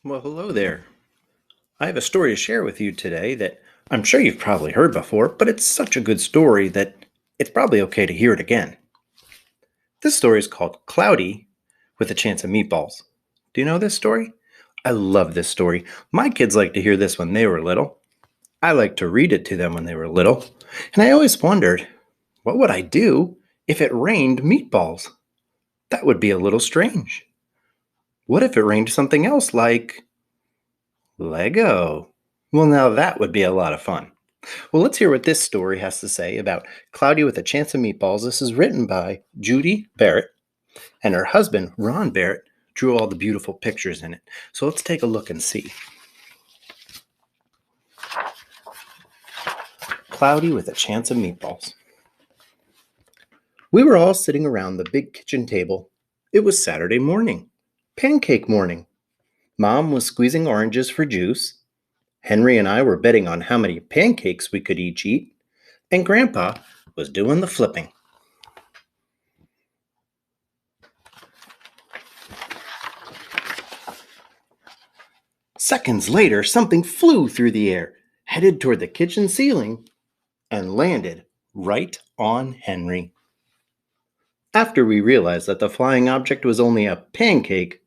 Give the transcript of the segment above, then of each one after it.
Well, hello there. I have a story to share with you today that I'm sure you've probably heard before, but it's such a good story that it's probably okay to hear it again. This story is called Cloudy with a Chance of Meatballs. Do you know this story? I love this story. My kids like to hear this when they were little. I like to read it to them when they were little. And I always wondered, what would I do if it rained meatballs? That would be a little strange. What if it rained something else like Lego? Well, now that would be a lot of fun. Well, let's hear what this story has to say about Cloudy with a Chance of Meatballs. This is written by Judi Barrett, and her husband, Ron Barrett, drew all the beautiful pictures in it. So let's take a look and see. Cloudy with a Chance of Meatballs. We were all sitting around the big kitchen table. It was Saturday morning, pancake morning. Mom was squeezing oranges for juice. Henry and I were betting on how many pancakes we could each eat, and Grandpa was doing the flipping. Seconds later, something flew through the air, headed toward the kitchen ceiling, and landed right on Henry. After we realized that the flying object was only a pancake,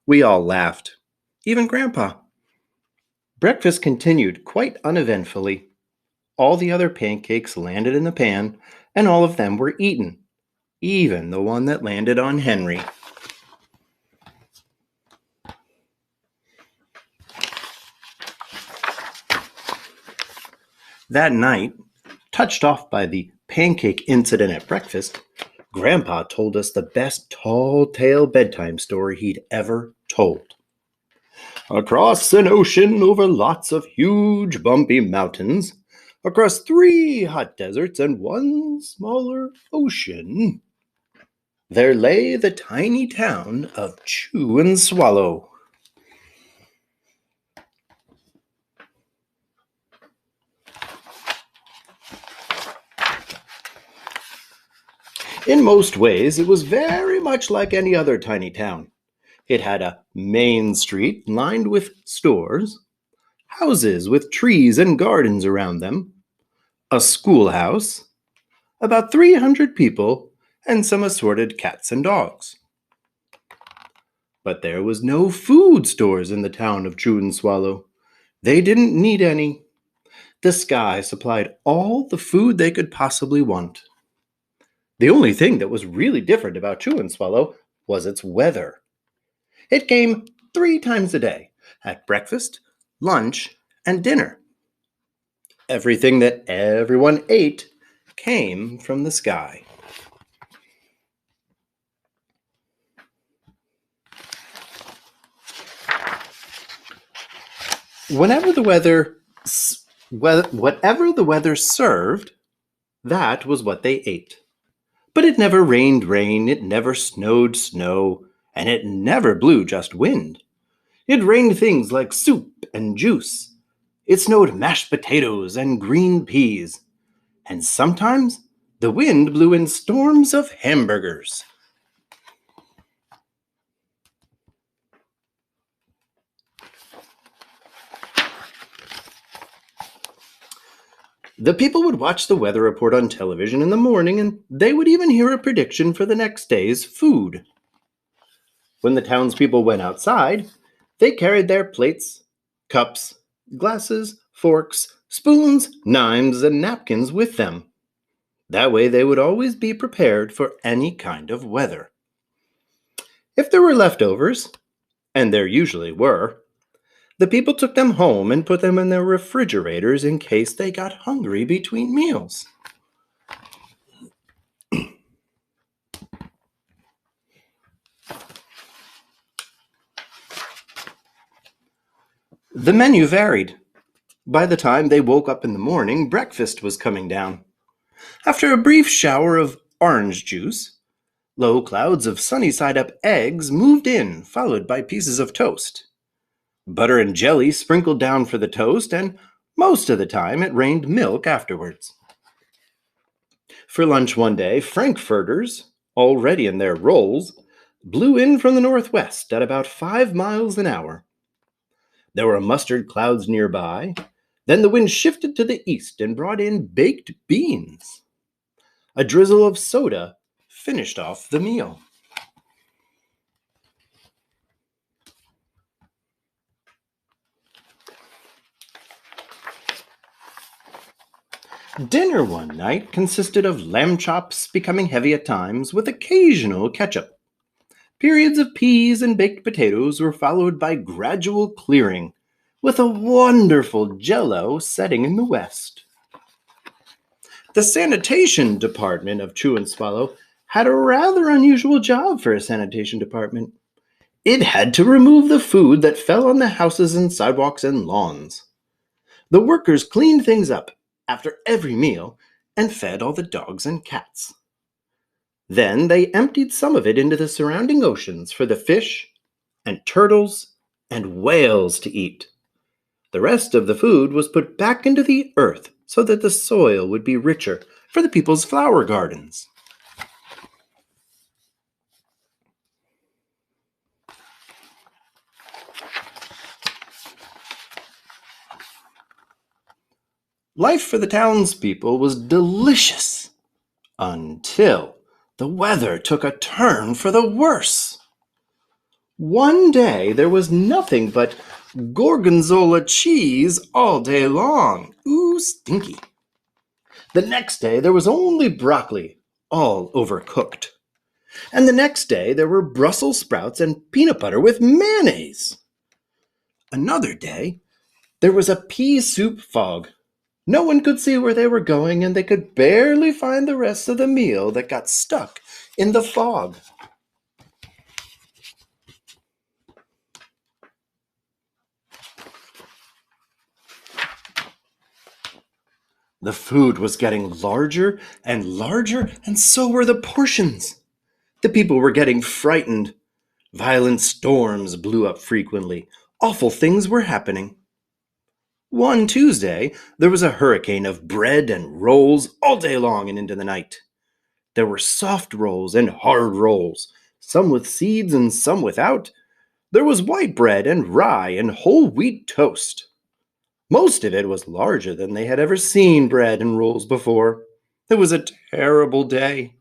we all laughed, even Grandpa. Breakfast continued quite uneventfully. All the other pancakes landed in the pan, and all of them were eaten, even the one that landed on Henry. That night, touched off by the pancake incident at breakfast, Grandpa told us the best tall tale bedtime story he'd ever told. Across an ocean over lots of huge bumpy mountains, across 3 hot deserts and 1 smaller ocean, there lay the tiny town of Chew and Swallow. In most ways, it was very much like any other tiny town. It had a main street lined with stores, houses with trees and gardens around them, a schoolhouse, about 300 people, and some assorted cats and dogs. But there was no food stores in the town of Chew and Swallow. They didn't need any. The sky supplied all the food they could possibly want. The only thing that was really different about Chew and Swallow was its weather. It came 3 times a day, at breakfast, lunch, and dinner. Everything that everyone ate came from the sky. Whenever the weather, whatever the weather served, that was what they ate. But it never rained rain, it never snowed snow, and it never blew just wind. It rained things like soup and juice. It snowed mashed potatoes and green peas. And sometimes the wind blew in storms of hamburgers. The people would watch the weather report on television in the morning, and they would even hear a prediction for the next day's food. When the townspeople went outside, they carried their plates, cups, glasses, forks, spoons, knives, and napkins with them. That way they would always be prepared for any kind of weather. If there were leftovers, and there usually were, the people took them home and put them in their refrigerators in case they got hungry between meals. The menu varied. By the time they woke up in the morning, breakfast was coming down. After a brief shower of orange juice, low clouds of sunny-side-up eggs moved in, followed by pieces of toast. Butter and jelly sprinkled down for the toast, and most of the time it rained milk afterwards. For lunch one day, frankfurters, already in their rolls, blew in from the northwest at about 5 miles an hour. There were mustard clouds nearby. Then the wind shifted to the east and brought in baked beans. A drizzle of soda finished off the meal. Dinner one night consisted of lamb chops becoming heavy at times with occasional ketchup. Periods of peas and baked potatoes were followed by gradual clearing, with a wonderful jello setting in the west. The sanitation department of Chew and Swallow had a rather unusual job for a sanitation department. It had to remove the food that fell on the houses and sidewalks and lawns. The workers cleaned things up after every meal and fed all the dogs and cats. Then they emptied some of it into the surrounding oceans for the fish and turtles and whales to eat. The rest of the food was put back into the earth so that the soil would be richer for the people's flower gardens. Life for the townspeople was delicious until the weather took a turn for the worse. One day there was nothing but gorgonzola cheese all day long. Ooh, stinky. The next day there was only broccoli, all overcooked. And the next day there were Brussels sprouts and peanut butter with mayonnaise. Another day there was a pea soup fog. No one could see where they were going, and they could barely find the rest of the meal that got stuck in the fog. The food was getting larger and larger, and so were the portions. The people were getting frightened. Violent storms blew up frequently. Awful things were happening. One Tuesday, there was a hurricane of bread and rolls all day long and into the night. There were soft rolls and hard rolls, some with seeds and some without. There was white bread and rye and whole wheat toast. Most of it was larger than they had ever seen bread and rolls before. It was a terrible day.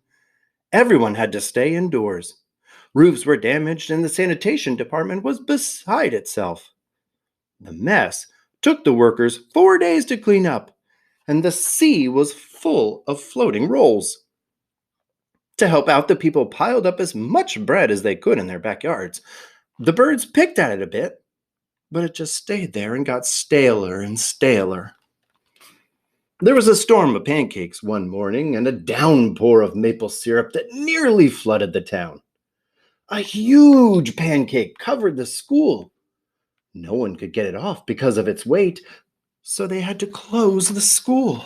Everyone had to stay indoors. Roofs were damaged and the sanitation department was beside itself. The mess took the workers 4 days to clean up, and the sea was full of floating rolls. To help out, the people piled up as much bread as they could in their backyards. The birds picked at it a bit, but it just stayed there and got staler and staler. There was a storm of pancakes one morning and a downpour of maple syrup that nearly flooded the town. A huge pancake covered the school. No one could get it off because of its weight, so they had to close the school.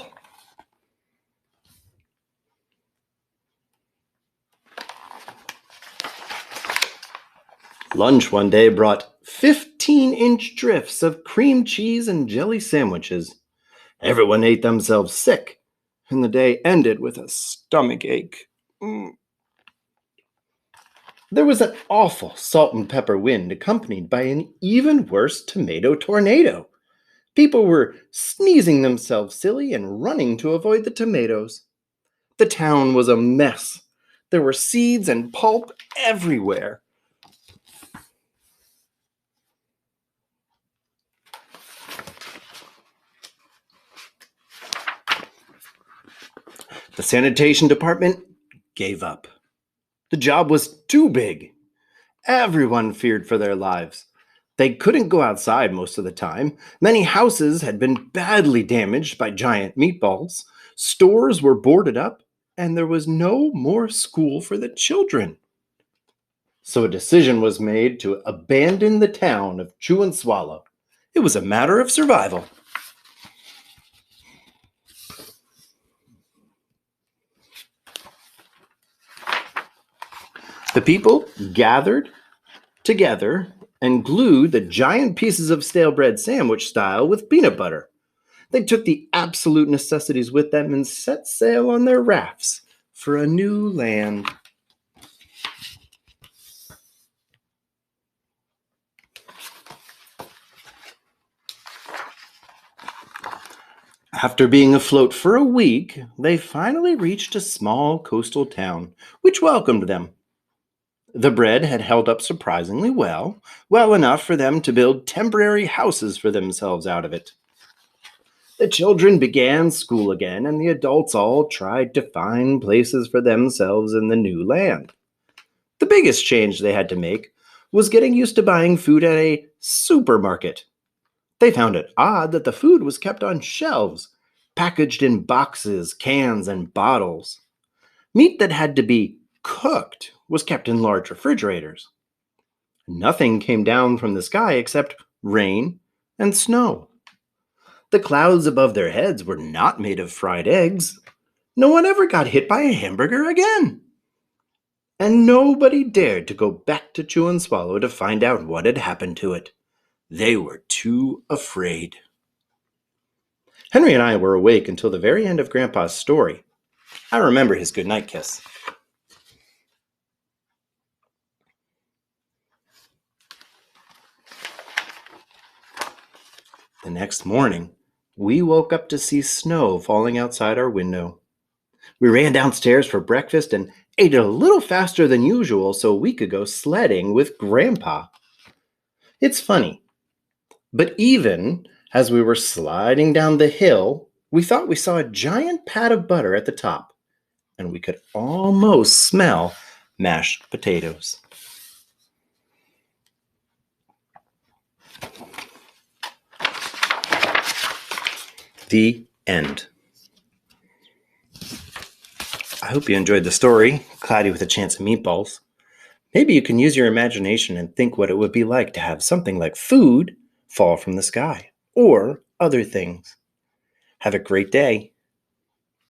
Lunch one day brought 15-inch drifts of cream cheese and jelly sandwiches. Everyone ate themselves sick, and the day ended with a stomach ache. There was an awful salt and pepper wind accompanied by an even worse tomato tornado. People were sneezing themselves silly and running to avoid the tomatoes. The town was a mess. There were seeds and pulp everywhere. The sanitation department gave up. The job was too big. Everyone feared for their lives. They couldn't go outside most of the time. Many houses had been badly damaged by giant meatballs. Stores were boarded up, and there was no more school for the children. So a decision was made to abandon the town of Chew and Swallow. It was a matter of survival. The people gathered together and glued the giant pieces of stale bread sandwich style with peanut butter. They took the absolute necessities with them and set sail on their rafts for a new land. After being afloat for a week, they finally reached a small coastal town, which welcomed them. The bread had held up surprisingly well, well enough for them to build temporary houses for themselves out of it. The children began school again, and the adults all tried to find places for themselves in the new land. The biggest change they had to make was getting used to buying food at a supermarket. They found it odd that the food was kept on shelves, packaged in boxes, cans, and bottles. Meat that had to be cooked was kept in large refrigerators. Nothing came down from the sky except rain and snow. The clouds above their heads were not made of fried eggs. No one ever got hit by a hamburger again. And nobody dared to go back to Chew and Swallow to find out what had happened to it. They were too afraid. Henry and I were awake until the very end of Grandpa's story. I remember his goodnight kiss. The next morning, we woke up to see snow falling outside our window. We ran downstairs for breakfast and ate it a little faster than usual so we could go sledding with Grandpa. It's funny, but even as we were sliding down the hill, we thought we saw a giant pat of butter at the top, and we could almost smell mashed potatoes. The end. I hope you enjoyed the story, Cloudy with a Chance of Meatballs. Maybe you can use your imagination and think what it would be like to have something like food fall from the sky, or other things. Have a great day.